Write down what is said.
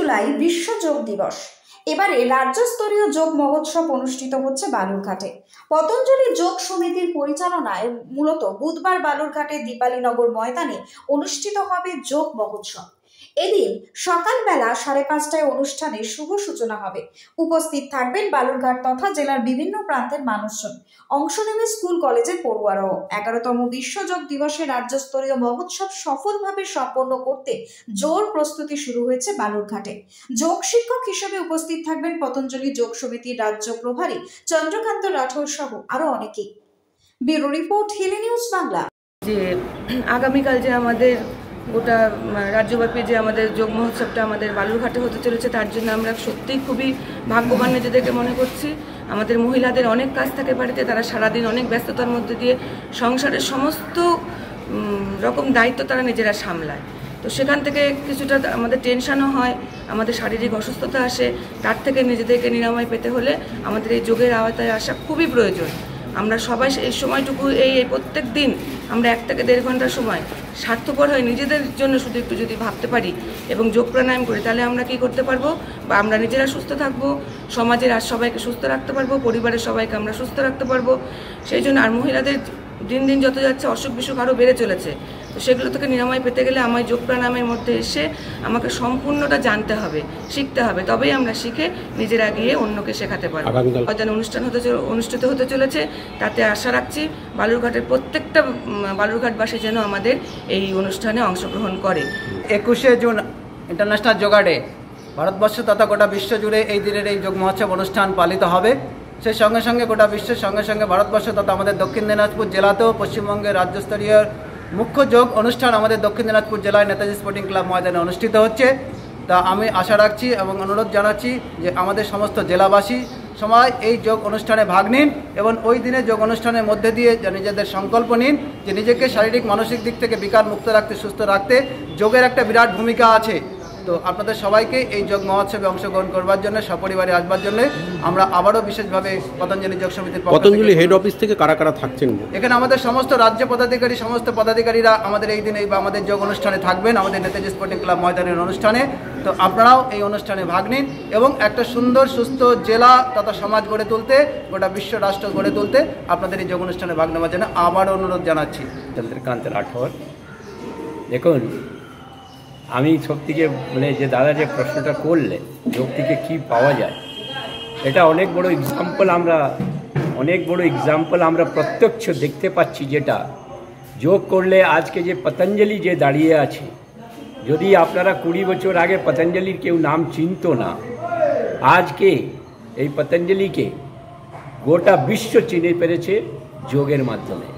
জুলাই বিশ্ব যোগ দিবস। এবারে রাজ্যস্তরীয় যোগ মহোৎসব অনুষ্ঠিত হচ্ছে বালুরঘাটে। পতঞ্জলি যোগ সমিতির পরিচালনায় মূলত বুধবার বালুরঘাটের দীপালীনগর ময়দানে অনুষ্ঠিত হবে যোগ মহোৎসব। এদিন সকালবেলা 5:30টায় অনুষ্ঠানের শুভ সূচনা হবে। উপস্থিত থাকবেন বালুরঘাট তথা জেলার বিভিন্ন প্রান্তের মানুষজন। অংশ নেবে স্কুল কলেজের পড়ুয়ারাও। 11তম বিশ্ব যোগ দিবসে রাজ্যস্তরীয় মহোৎসব সফলভাবে সম্পন্ন করতে জোর প্রস্তুতি শুরু হয়েছে বালুরঘাটে। যোগ শিক্ষক হিসেবে উপস্থিত থাকবেন পতঞ্জলি যোগ সমিতির রাজ্য প্রভারী চন্দ্রকান্ত রাঠোর সহ আরো অনেকেই। Bureau report, Hili news Bangla. যে আগামীকাল যে আমাদের গোটা রাজ্যব্যাপী যে আমাদের যোগ মহোৎসবটা আমাদের বালুরঘাটে হতে চলেছে, তার জন্য আমরা সত্যিই খুবই ভাগ্যবান নিজেদেরকে মনে করছি। আমাদের মহিলাদের অনেক কাজ থাকে বাড়িতে, তারা সারাদিন অনেক ব্যস্ততার মধ্যে দিয়ে সংসারের সমস্ত রকম দায়িত্ব তারা নিজেরা সামলায়। তো সেখান থেকে কিছুটা আমাদের টেনশনও হয়, আমাদের শারীরিক অসুস্থতা আসে। তার থেকে নিজেদেরকে নিরাময় পেতে হলে আমাদের এই যোগের আওতায় আসা খুবই প্রয়োজন। আমরা সবাই এই সময়টুকু এই প্রত্যেক দিন আমরা 1 থেকে 1.5 ঘন্টা সময় স্বার্থপর হয়ে নিজেদের জন্য শুধু একটু যদি ভাবতে পারি এবং যোগ প্রাণায়াম করি, তাহলে আমরা কি করতে পারবো, বা আমরা নিজেরা সুস্থ থাকবো, সমাজের আর সবাইকে সুস্থ রাখতে পারবো, পরিবারের সবাইকে আমরা সুস্থ রাখতে পারবো। সেই জন্য আর মহিলাদের দিন দিন যত যাচ্ছে অসুখ বিসুখ আরও বেড়ে চলেছে। তো সেগুলো থেকে নিরাময় পেতে গেলে আমায় যোগ প্রাণায়ামের মধ্যে এসে আমাকে সম্পূর্ণটা জানতে হবে, শিখতে হবে, তবেই আমরা শিখে নিজেরা গিয়ে অন্যকে শেখাতে পারবো। যেন অনুষ্ঠিত হতে চলেছে, তাতে আশা রাখছি বালুরঘাটের প্রত্যেকটা বালুরঘাটবাসী যেন আমাদের এই অনুষ্ঠানে অংশগ্রহণ করে। 21শে জুন ইন্টারন্যাশনাল যোগা ডে। ভারতবর্ষ তথা গোটা বিশ্ব জুড়ে এই দিনের এই যোগ মহোৎসব অনুষ্ঠান পালিত হবে। সেই সঙ্গে সঙ্গে গোটা বিশ্বের সঙ্গে সঙ্গে ভারতবর্ষ তথা আমাদের দক্ষিণ দিনাজপুর জেলাতেও পশ্চিমবঙ্গের রাজ্যস্তরীয় মুখ্য যোগ অনুষ্ঠান আমাদের দক্ষিণ দিনাজপুর জেলায় নেতাজি স্পোর্টিং ক্লাব ময়দানে অনুষ্ঠিত হচ্ছে। তা আমি আশা রাখছি এবং অনুরোধ জানাচ্ছি যে আমাদের সমস্ত জেলাবাসী সবাই এই যোগ অনুষ্ঠানে ভাগ নিন এবং ওই দিনে যোগ অনুষ্ঠানের মধ্যে দিয়ে নিজেদের সংকল্প নিন যে নিজেকে শারীরিক মানসিক দিক থেকে বিকার মুক্ত রাখতে, সুস্থ রাখতে যোগের একটা বিরাট ভূমিকা আছে। তো আপনাদের সবাইকে এই যোগ মহোৎসবে অংশগ্রহণ করবার জন্য, সপরিবারে আসবার জন্য আমরা আবারও বিশেষভাবে পতঞ্জলি যোগ সমিতির পতঞ্জলি হেড অফিস থেকে কারা কারা থাকছেন এখানে আমাদের সমস্ত রাজ্য পদাধিকারী, সমস্ত পদাধিকারীরা আমাদের এই দিনে বা আমাদের যোগ অনুষ্ঠানে থাকবেন, আমাদের নেতাজি স্পোর্টিং ক্লাব ময়দানের অনুষ্ঠানে। তো আপনারাও এই অনুষ্ঠানে ভাগ নিন এবং একটা সুন্দর সুস্থ জেলা তথা সমাজ গড়ে তুলতে, গোটা বিশ্ব রাষ্ট্র গড়ে তুলতে আপনাদের এই যোগ অনুষ্ঠানে ভাগ নেওয়ার জন্য আবারও অনুরোধ জানাচ্ছি। চন্দ্রকান্ত রাঠোর। দেখুন, আমি সব থেকে যে দাদা যে প্রশ্নটা করলে যোগ থেকে কী পাওয়া যায়, এটা অনেক বড় এক্সাম্পল আমরা প্রত্যক্ষ দেখতে পাচ্ছি। যেটা যোগ করলে আজকে যে পতঞ্জলি যে দাঁড়িয়ে আছে, যদি আপনারা 20 বছর আগে পতঞ্জলির কেউ নাম চিনত না, আজকে এই পতঞ্জলিকে গোটা বিশ্ব চিনে পেরেছে যোগের মাধ্যমে।